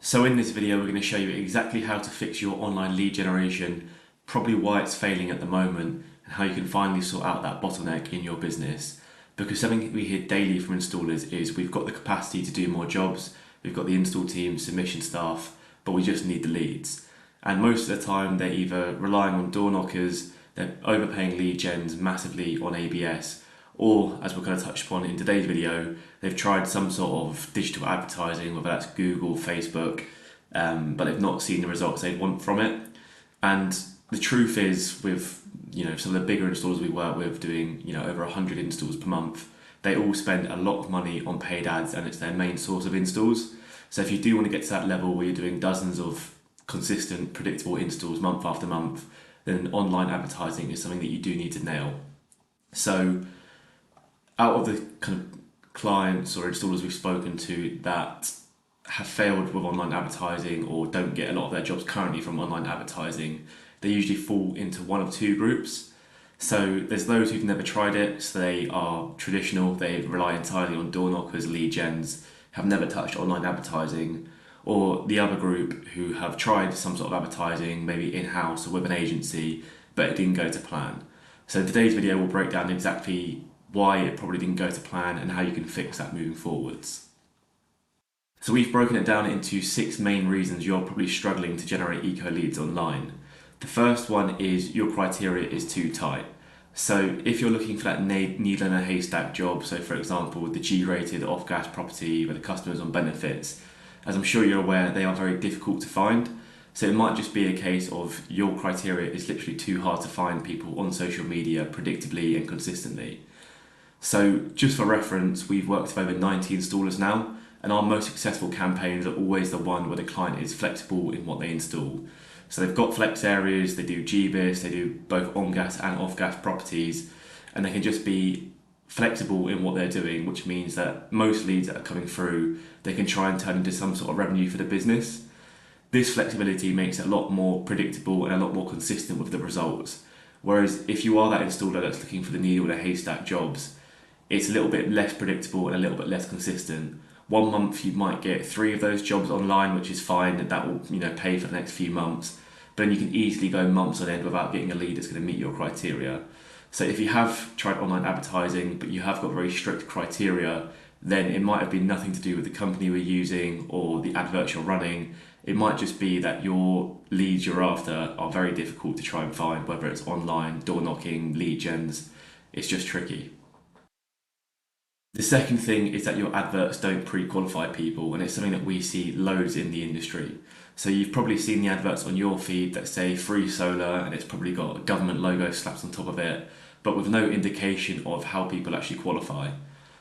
So in this video, we're going to show you exactly how to fix your online lead generation, probably why it's failing at the moment, and how you can finally sort out that bottleneck in your business. Because something we hear daily from installers is we've got the capacity to do more jobs, we've got the install team, submission staff, but we just need the leads. And most of the time, they're either relying on door knockers, they're overpaying lead gens massively on ABS, or, as we're going to touch upon in today's video, they've tried some sort of digital advertising, whether that's Google, Facebook, but they've not seen the results they want from it. And the truth is, with some of the bigger installers we work with doing over 100 installs per month, they all spend a lot of money on paid ads, and it's their main source of installs. So if you do want to get to that level where you're doing dozens of consistent, predictable installs month after month, then online advertising is something that you do need to nail. So out of the kind of clients or installers we've spoken to that have failed with online advertising or don't get a lot of their jobs currently from online advertising, they usually fall into one of two groups. So there's those who've never tried it, so they are traditional, they rely entirely on door knockers, lead gens, have never touched online advertising, or the other group who have tried some sort of advertising, maybe in-house or with an agency, but it didn't go to plan. So today's video will break down exactly why it probably didn't go to plan and how you can fix that moving forwards. So we've broken it down into 6 main reasons you're probably struggling to generate eco leads online. The first one is your criteria is too tight. So if you're looking for that needle in a haystack job, so for example the G-rated off-gas property where the customer's on benefits, as I'm sure you're aware, they are very difficult to find. So it might just be a case of your criteria is literally too hard to find people on social media predictably and consistently. So just for reference, we've worked with over 90 installers now, and our most successful campaigns are always the one where the client is flexible in what they install. So they've got flex areas, they do GBIS, they do both on-gas and off-gas properties, and they can just be flexible in what they're doing, which means that most leads that are coming through, they can try and turn into some sort of revenue for the business. This flexibility makes it a lot more predictable and a lot more consistent with the results. Whereas if you are that installer that's looking for the needle in a haystack jobs, it's a little bit less predictable and a little bit less consistent. One month you might get 3 of those jobs online, which is fine, and that will pay for the next few months. But then you can easily go months on end without getting a lead that's going to meet your criteria. So if you have tried online advertising, but you have got very strict criteria, then it might have been nothing to do with the company we're using or the adverts you're running. It might just be that your leads you're after are very difficult to try and find, whether it's online, door knocking, lead gens. It's just tricky. The second thing is that your adverts don't pre-qualify people, and it's something that we see loads in the industry. So you've probably seen the adverts on your feed that say free solar, and it's probably got a government logo slapped on top of it, but with no indication of how people actually qualify.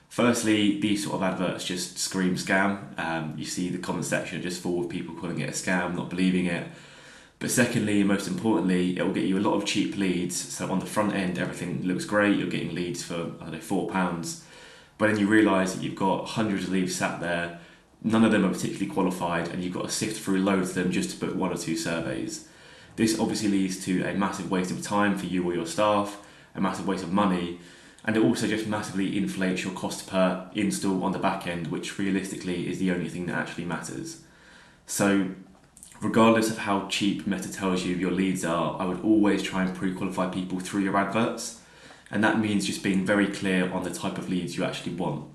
Firstly, these sort of adverts just scream scam. You see the comment section just full of people calling it a scam, not believing it. But secondly, and most importantly, it will get you a lot of cheap leads. So on the front end, everything looks great. You're getting leads for, £4. But then you realise that you've got hundreds of leads sat there, none of them are particularly qualified, and you've got to sift through loads of them just to book 1 or 2 surveys. This obviously leads to a massive waste of time for you or your staff, a massive waste of money, and it also just massively inflates your cost per install on the back end, which realistically is the only thing that actually matters. So regardless of how cheap Meta tells you your leads are, I would always try and pre-qualify people through your adverts. And that means just being very clear on the type of leads you actually want.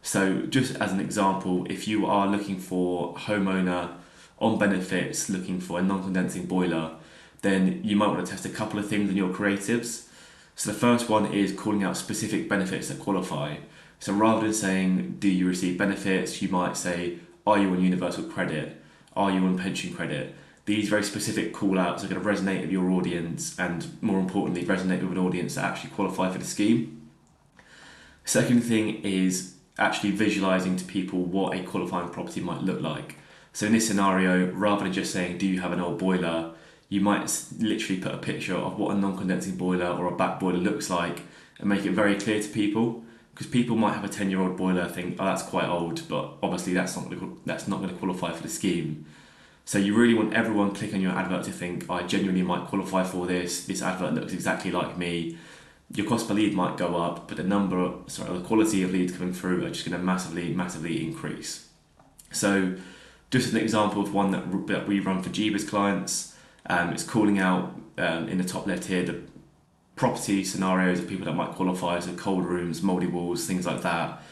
So just as an example, if you are looking for a homeowner on benefits, looking for a non-condensing boiler, then you might want to test a couple of things in your creatives. So the first one is calling out specific benefits that qualify. So rather than saying, do you receive benefits, you might say, are you on universal credit? Are you on pension credit? These very specific call-outs are going to resonate with your audience, and more importantly, resonate with an audience that actually qualify for the scheme. Second thing is actually visualising to people what a qualifying property might look like. So in this scenario, rather than just saying, do you have an old boiler, you might literally put a picture of what a non-condensing boiler or a back boiler looks like and make it very clear to people, because people might have a 10-year-old boiler, think, oh, that's quite old, but obviously that's not going to qualify for the scheme. So you really want everyone clicking on your advert to think, I genuinely might qualify for this advert looks exactly like me. Your cost per lead might go up, but the quality of leads coming through are just going to massively increase. So Just as an example of one that we run for Jeeva's clients, it's calling out in the top left here the property scenarios of people that might qualify, so cold rooms, mouldy walls, things like that.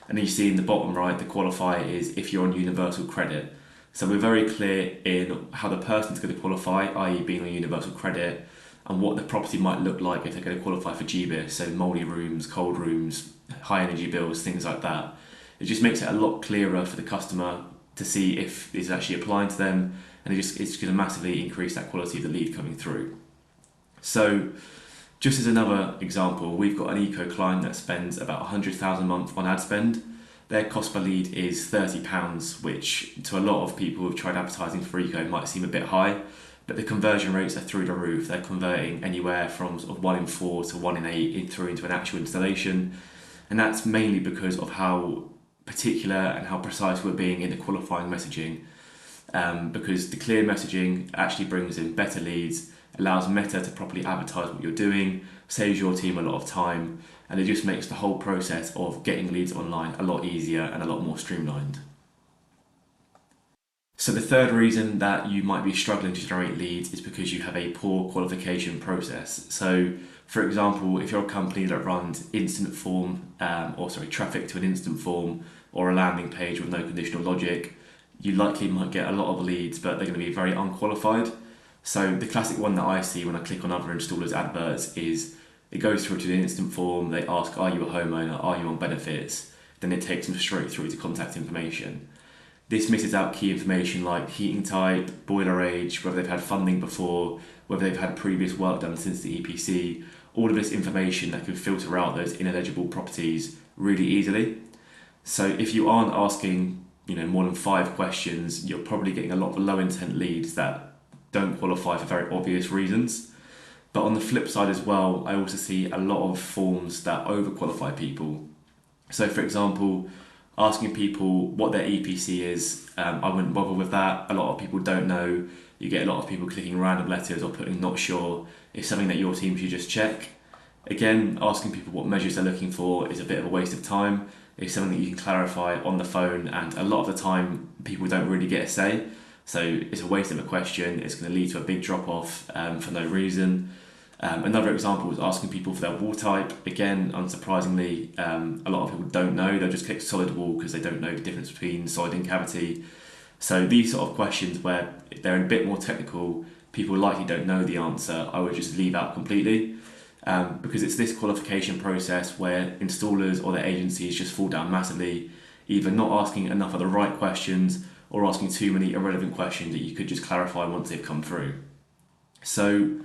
And then you see in the bottom right, the qualifier is if you're on universal credit. So we're very clear in how the person's going to qualify, i.e. being on universal credit, and what the property might look like if they're going to qualify for GBIS, so mouldy rooms, cold rooms, high energy bills, things like that. It just makes it a lot clearer for the customer to see if it's actually applying to them, and it's going to massively increase that quality of the lead coming through. So just as another example, we've got an eco client that spends about 100,000 a month on ad spend. Their cost per lead is £30, which to a lot of people who've tried advertising for eco might seem a bit high, but the conversion rates are through the roof. They're converting anywhere from sort of 1 in 4 to 1 in 8 through into an actual installation. And that's mainly because of how particular and how precise we're being in the qualifying messaging. Because the clear messaging actually brings in better leads, allows Meta to properly advertise what you're doing, saves your team a lot of time, and it just makes the whole process of getting leads online a lot easier and a lot more streamlined. So the third reason that you might be struggling to generate leads is because you have a poor qualification process. So for example, if you're a company that runs traffic to an instant form or a landing page with no conditional logic, you likely might get a lot of leads, but they're going to be very unqualified. So the classic one that I see when I click on other installers' adverts is it goes through to the instant form, they ask, are you a homeowner, are you on benefits? Then it takes them straight through to contact information. This misses out key information like heating type, boiler age, whether they've had funding before, whether they've had previous work done since the EPC, all of this information that can filter out those ineligible properties really easily. So if you aren't asking more than 5 questions, you're probably getting a lot of low intent leads that don't qualify for very obvious reasons. But on the flip side as well, I also see a lot of forms that overqualify people. So for example, asking people what their EPC is, I wouldn't bother with that. A lot of people don't know. You get a lot of people clicking random letters or putting not sure. It's something that your team should just check. Again, asking people what measures they're looking for is a bit of a waste of time. It's something that you can clarify on the phone, and a lot of the time people don't really get a say. So it's a waste of a question. It's going to lead to a big drop off for no reason. Another example is asking people for their wall type. Again, unsurprisingly, a lot of people don't know. They'll just click solid wall because they don't know the difference between solid and cavity. So these sort of questions where they're a bit more technical, people likely don't know the answer, I would just leave out completely. Because it's this qualification process where installers or their agencies just fall down massively, either not asking enough of the right questions or asking too many irrelevant questions that you could just clarify once they've come through. So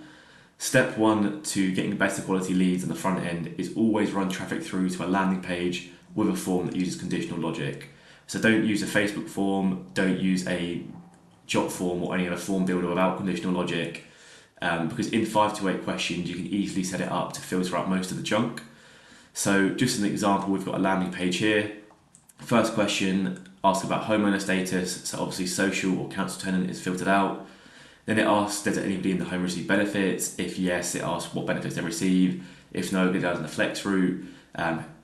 step 1 to getting better quality leads on the front end is always run traffic through to a landing page with a form that uses conditional logic. So don't use a Facebook form, don't use a Jot form or any other form builder without conditional logic, because in 5 to 8 questions you can easily set it up to filter out most of the junk. So just as an example, we've got a landing page here. First question asks about homeowner status, so obviously social or council tenant is filtered out. Then it asks, does anybody in the home receive benefits? If yes, it asks what benefits they receive. If no, it goes in the flex route.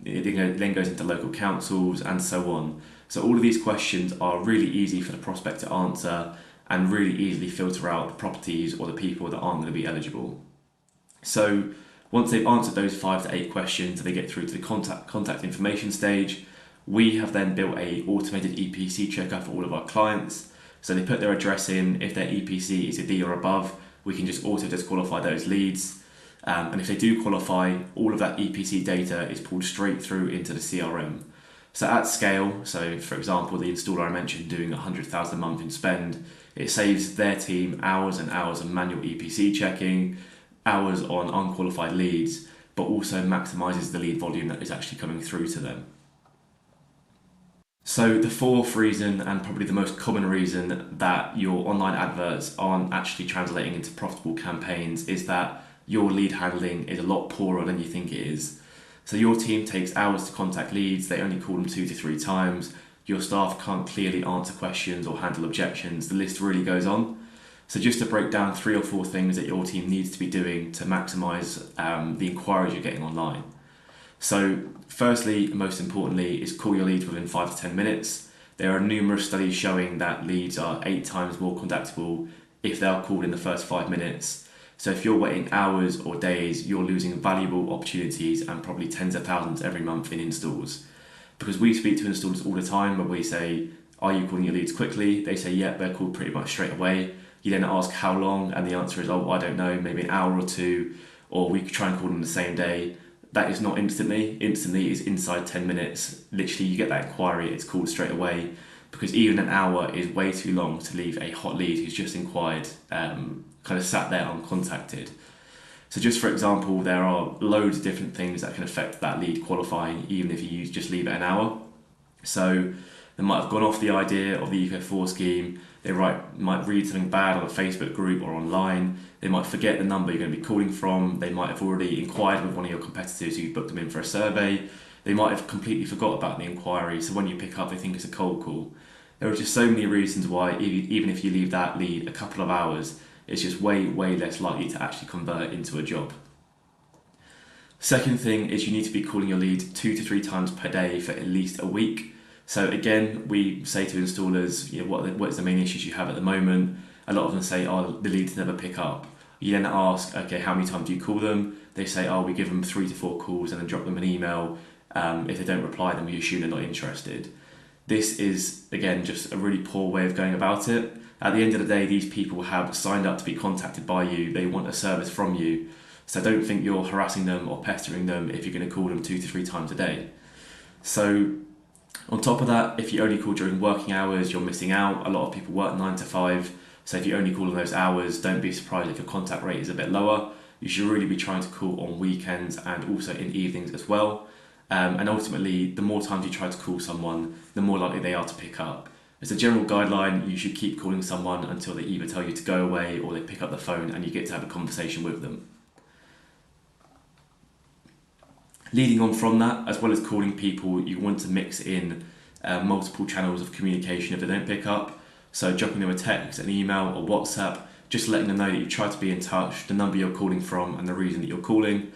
It then goes into local councils and so on. So all of these questions are really easy for the prospect to answer and really easily filter out the properties or the people that aren't going to be eligible. So once they've answered those 5 to 8 questions and they get through to the contact information stage, we have then built a automated EPC checker for all of our clients. So they put their address in. If their EPC is a D or above, we can just auto disqualify those leads. And if they do qualify, all of that EPC data is pulled straight through into the CRM. So at scale, so for example, the installer I mentioned doing 100,000 a month in spend, it saves their team hours and hours of manual EPC checking, hours on unqualified leads, but also maximizes the lead volume that is actually coming through to them. So the fourth reason, and probably the most common reason that your online adverts aren't actually translating into profitable campaigns, is that your lead handling is a lot poorer than you think it is. So your team takes hours to contact leads, they only call them 2 to 3 times, your staff can't clearly answer questions or handle objections, the list really goes on. So just to break down 3 or 4 things that your team needs to be doing to maximise the inquiries you're getting online. So firstly, most importantly, is call your leads within 5 to 10 minutes. There are numerous studies showing that leads are 8 times more contactable if they are called in the first 5 minutes. So if you're waiting hours or days, you're losing valuable opportunities and probably tens of thousands every month in installs. Because we speak to installers all the time where we say, are you calling your leads quickly? They say, yeah, they're called pretty much straight away. You then ask how long, and the answer is, oh, I don't know, maybe an hour or two, or we could try and call them the same day. That is not instantly. Instantly is inside 10 minutes. Literally, you get that inquiry, it's called straight away, because even an hour is way too long to leave a hot lead who's just inquired, kind of sat there uncontacted. So just for example, there are loads of different things that can affect that lead qualifying, even if you just leave it an hour. So they might have gone off the idea of the ECO4 scheme. They might read something bad on a Facebook group or online. They might forget the number you're going to be calling from. They might have already inquired with one of your competitors who booked them in for a survey. They might have completely forgot about the inquiry, so when you pick up, they think it's a cold call. There are just so many reasons why, even if you leave that lead a couple of hours, it's just way less likely to actually convert into a job. Second thing is you need to be calling your lead 2 to 3 times per day for at least a week. So again, we say to installers, what is the main issues you have at the moment? A lot of them say, oh, the leads never pick up. You then ask, okay, how many times do you call them? They say, oh, we give them 3 to 4 calls and then drop them an email. If they don't reply, then we assume they're not interested. This is, again, just a really poor way of going about it. At the end of the day, these people have signed up to be contacted by you. They want a service from you. So don't think you're harassing them or pestering them if you're going to call them 2 to 3 times a day. So on top of that, if you only call during working hours, you're missing out. A lot of people work 9 to 5. So if you only call in those hours, don't be surprised if your contact rate is a bit lower. You should really be trying to call on weekends and also in evenings as well. And ultimately, the more times you try to call someone, the more likely they are to pick up. As a general guideline, you should keep calling someone until they either tell you to go away or they pick up the phone and you get to have a conversation with them. Leading on from that, as well as calling people, you want to mix in multiple channels of communication if they don't pick up. So dropping them a text, an email or WhatsApp, just letting them know that you've tried to be in touch, the number you're calling from and the reason that you're calling.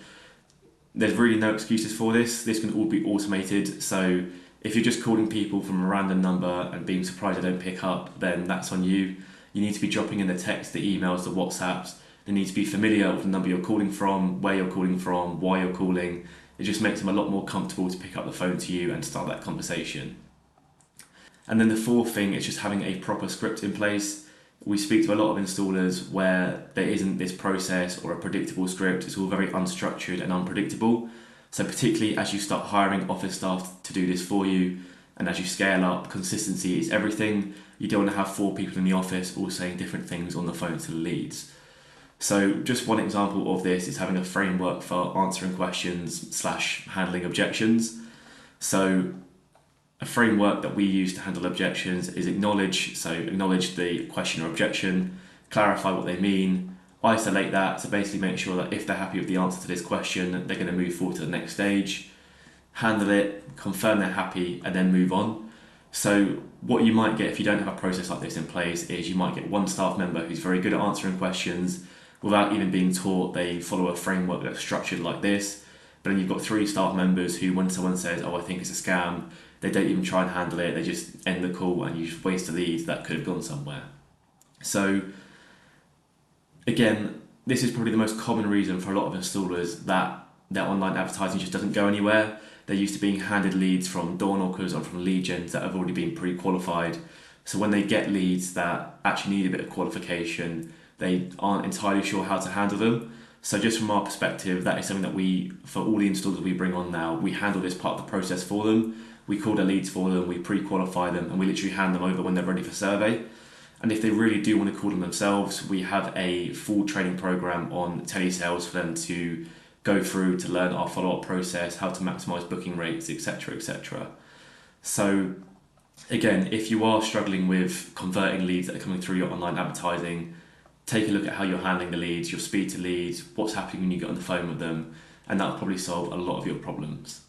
There's really no excuses for this. This can all be automated. So if you're just calling people from a random number and being surprised they don't pick up, then that's on you. You need to be dropping in the text, the emails, the WhatsApps. They need to be familiar with the number you're calling from, where you're calling from, why you're calling. It just makes them a lot more comfortable to pick up the phone to you and start that conversation. And then the fourth thing is just having a proper script in place. We speak to a lot of installers where there isn't this process or a predictable script. It's all very unstructured and unpredictable. So particularly as you start hiring office staff to do this for you, and as you scale up, consistency is everything. You don't want to have 4 people in the office all saying different things on the phone to the leads. So just one example of this is having a framework for answering questions / handling objections. So a framework that we use to handle objections is acknowledge. So acknowledge the question or objection, clarify what they mean, isolate that to basically make sure that if they're happy with the answer to this question, they're going to move forward to the next stage, handle it, confirm they're happy, and then move on. So what you might get if you don't have a process like this in place is you might get one staff member who's very good at answering questions without even being taught. They follow a framework that's structured like this. But then you've got 3 staff members who, when someone says, oh, I think it's a scam, they don't even try and handle it. They just end the call and you just waste a lead that could have gone somewhere. So again, this is probably the most common reason for a lot of installers that their online advertising just doesn't go anywhere. They're used to being handed leads from door knockers or from lead gens that have already been pre-qualified. So when they get leads that actually need a bit of qualification, they aren't entirely sure how to handle them. So just from our perspective, that is something that for all the installers we bring on now, we handle this part of the process for them. We call their leads for them, we pre-qualify them, and we literally hand them over when they're ready for survey. And if they really do want to call them themselves, we have a full training program on telesales for them to go through to learn our follow-up process, how to maximize booking rates, etc., etc. So again, if you are struggling with converting leads that are coming through your online advertising, take a look at how you're handling the leads, your speed to leads, what's happening when you get on the phone with them, and that'll probably solve a lot of your problems.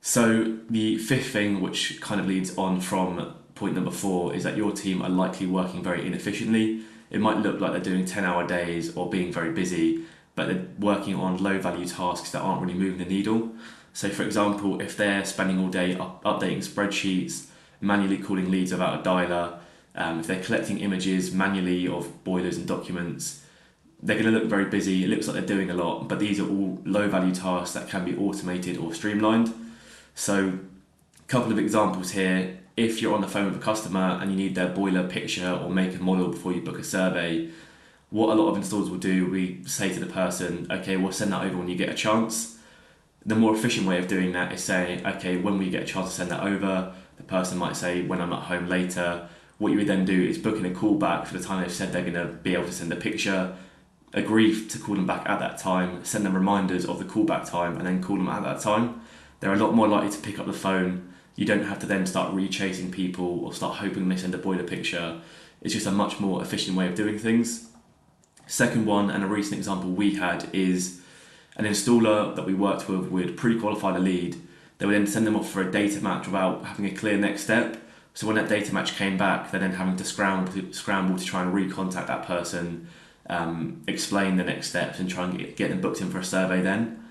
So the fifth thing, which kind of leads on from point number 4, is that your team are likely working very inefficiently. It might look like they're doing 10-hour days or being very busy, but they're working on low value tasks that aren't really moving the needle. So for example, if they're spending all day updating spreadsheets, manually calling leads without a dialer, if they're collecting images manually of boilers and documents, they're going to look very busy. It looks like they're doing a lot, but these are all low value tasks that can be automated or streamlined. So a couple of examples here. If you're on the phone with a customer and you need their boiler picture or make and model before you book a survey, what a lot of installers will do, we say to the person, okay, we'll send that over when you get a chance. The more efficient way of doing that is saying, okay, when we get a chance to send that over, the person might say, when I'm at home later. What you would then do is book in a call back for the time they've said they're going to be able to send the picture, agree to call them back at that time, send them reminders of the callback time, and then call them at that time. They're a lot more likely to pick up the phone. You don't have to then start re-chasing people or start hoping they send a boiler picture. It's just a much more efficient way of doing things. Second one, and a recent example we had, is an installer that we worked with would pre-qualify the lead. They would then send them off for a data match without having a clear next step. So when that data match came back, they're then having to scramble to try and recontact that person, explain the next steps and try and get them booked in for a survey then.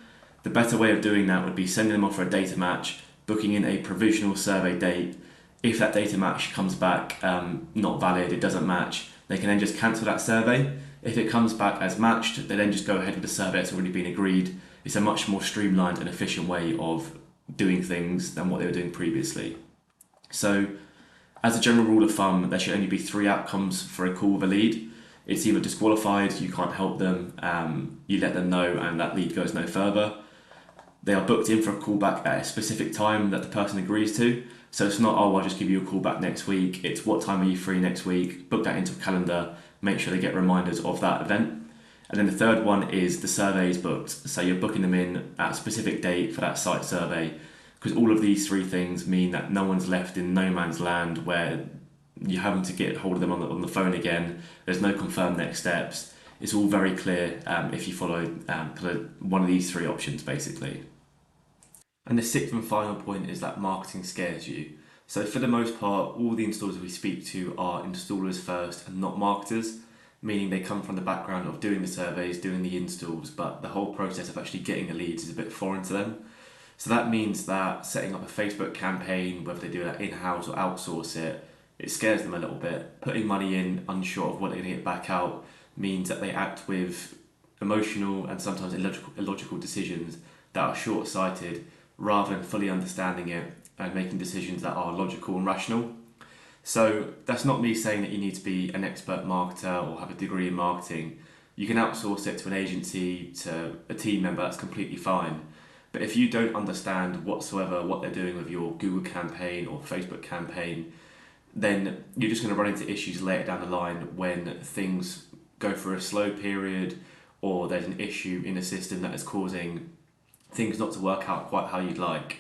The better way of doing that would be sending them off for a data match, booking in a provisional survey date. If that data match comes back not valid, it doesn't match, they can then just cancel that survey. If it comes back as matched, they then just go ahead with the survey that's already been agreed. It's a much more streamlined and efficient way of doing things than what they were doing previously. So, as a general rule of thumb, there should only be 3 outcomes for a call with a lead. It's either disqualified, you can't help them, you let them know and that lead goes no further. They are booked in for a callback at a specific time that the person agrees to. So it's not, oh, I'll just give you a call back next week. It's what time are you free next week? Book that into a calendar, make sure they get reminders of that event. And then the third one is the survey is booked. So you're booking them in at a specific date for that site survey, because all of these 3 things mean that no one's left in no man's land where you're having to get hold of them on the phone again. There's no confirmed next steps. It's all very clear if you follow one of these 3 options basically. And the 6th and final point is that marketing scares you. So for the most part, all the installers we speak to are installers first and not marketers, meaning they come from the background of doing the surveys, doing the installs, but the whole process of actually getting the leads is a bit foreign to them. So that means that setting up a Facebook campaign, whether they do that in-house or outsource it, it scares them a little bit. Putting money in, unsure of what they're going to get back out, means that they act with emotional and sometimes illogical decisions that are short-sighted, rather than fully understanding it and making decisions that are logical and rational. So that's not me saying that you need to be an expert marketer or have a degree in marketing. You can outsource it to an agency, to a team member, that's completely fine. But if you don't understand whatsoever what they're doing with your Google campaign or Facebook campaign, then you're just going to run into issues later down the line when things go through a slow period or there's an issue in a system that is causing things not to work out quite how you'd like.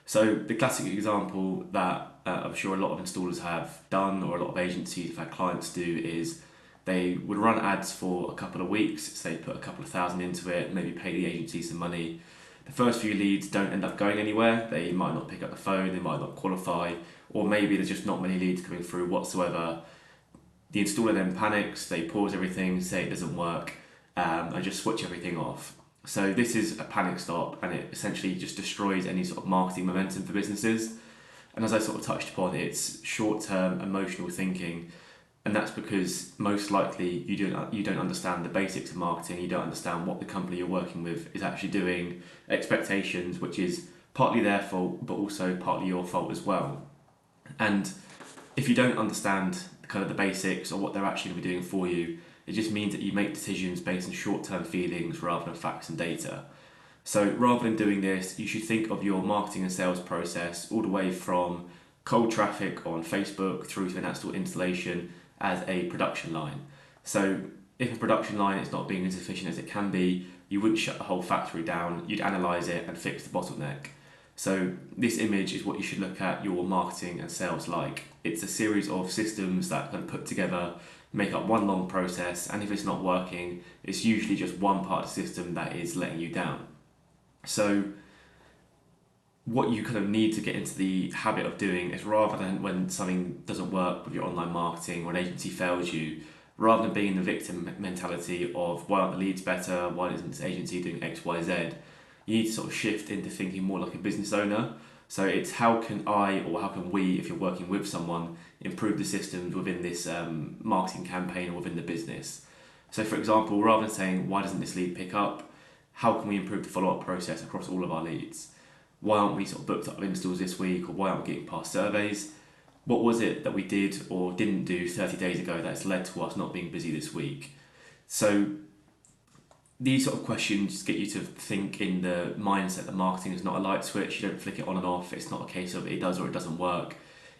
So the classic example that I'm sure a lot of installers have done, or a lot of agencies have had clients do, is they would run ads for a couple of weeks, say put a couple of thousand into it, maybe pay the agency some money. The first few leads don't end up going anywhere. They might not pick up the phone, they might not qualify, or maybe there's just not many leads coming through whatsoever. The installer then panics, they pause everything, say it doesn't work, and just switch everything off. So this is a panic stop, and it essentially just destroys any sort of marketing momentum for businesses. And as I sort of touched upon, it's short-term emotional thinking, and that's because most likely you don't understand the basics of marketing. You don't understand what the company you're working with is actually doing, expectations, which is partly their fault, but also partly your fault as well. And if you don't understand kind of the basics or what they're actually going to be doing for you, it just means that you make decisions based on short-term feelings rather than facts and data. So rather than doing this, you should think of your marketing and sales process all the way from cold traffic on Facebook through to an actual installation as a production line. So if a production line is not being as efficient as it can be, you wouldn't shut the whole factory down, you'd analyse it and fix the bottleneck. So this image is what you should look at your marketing and sales like. It's a series of systems that can put together, make up one long process, and if it's not working, it's usually just one part of the system that is letting you down. So what you kind of need to get into the habit of doing is, rather than when something doesn't work with your online marketing or an agency fails you, rather than being in the victim mentality of why aren't the leads better, why isn't this agency doing X, Y, Z, you need to sort of shift into thinking more like a business owner. So it's how can I, or how can we, if you're working with someone, improve the systems within this marketing campaign or within the business. So for example, rather than saying, why doesn't this lead pick up? How can we improve the follow-up process across all of our leads? Why aren't we sort of booked up installs this week, or why aren't we getting past surveys? What was it that we did or didn't do 30 days ago that's led to us not being busy this week? So these sort of questions get you to think in the mindset that marketing is not a light switch. You don't flick it on and off. It's not a case of it does or it doesn't work.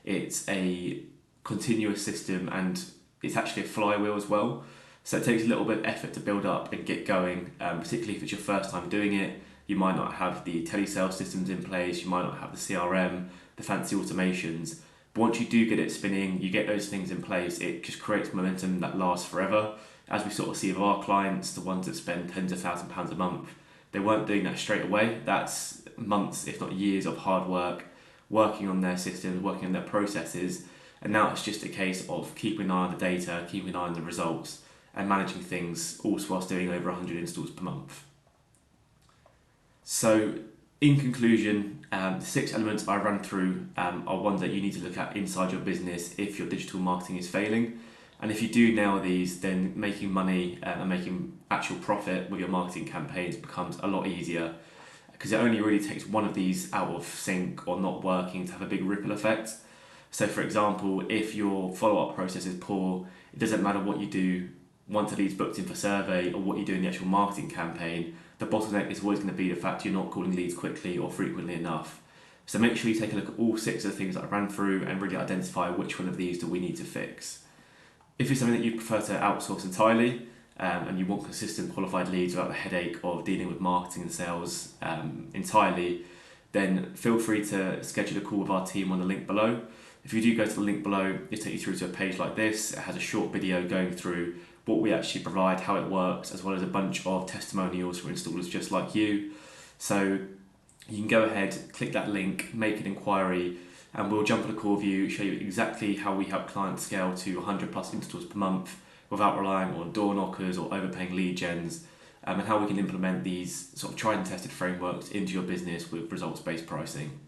It's a continuous system, and it's actually a flywheel as well. So it takes a little bit of effort to build up and get going, particularly if it's your first time doing it. You might not have the telesales systems in place, you might not have the CRM, the fancy automations. But once you do get it spinning, you get those things in place, it just creates momentum that lasts forever. As we sort of see with our clients, the ones that spend tens of thousands of pounds a month, they weren't doing that straight away. That's months, if not years, of hard work, working on their systems, working on their processes. And now it's just a case of keeping an eye on the data, keeping an eye on the results, and managing things, also whilst doing over 100 installs per month. So, in conclusion, the 6 elements I ran through are ones that you need to look at inside your business if your digital marketing is failing. And if you do nail these, then making money and making actual profit with your marketing campaigns becomes a lot easier, because it only really takes one of these out of sync or not working to have a big ripple effect. So for example, if your follow-up process is poor, it doesn't matter what you do once a lead's booked in for survey or what you do in the actual marketing campaign, the bottleneck is always going to be the fact you're not calling leads quickly or frequently enough. So make sure you take a look at all 6 of the things that I ran through and really identify which one of these do we need to fix. If it's something that you prefer to outsource entirely and you want consistent qualified leads without the headache of dealing with marketing and sales entirely, then feel free to schedule a call with our team on the link below. If you do go to the link below, it'll take you through to a page like this. It has a short video going through what we actually provide, how it works, as well as a bunch of testimonials for installers just like you. So you can go ahead, click that link, make an inquiry, and we'll jump on a call with you, show you exactly how we help clients scale to 100 plus installs per month without relying on door knockers or overpaying lead gens, and how we can implement these sort of tried and tested frameworks into your business with results-based pricing.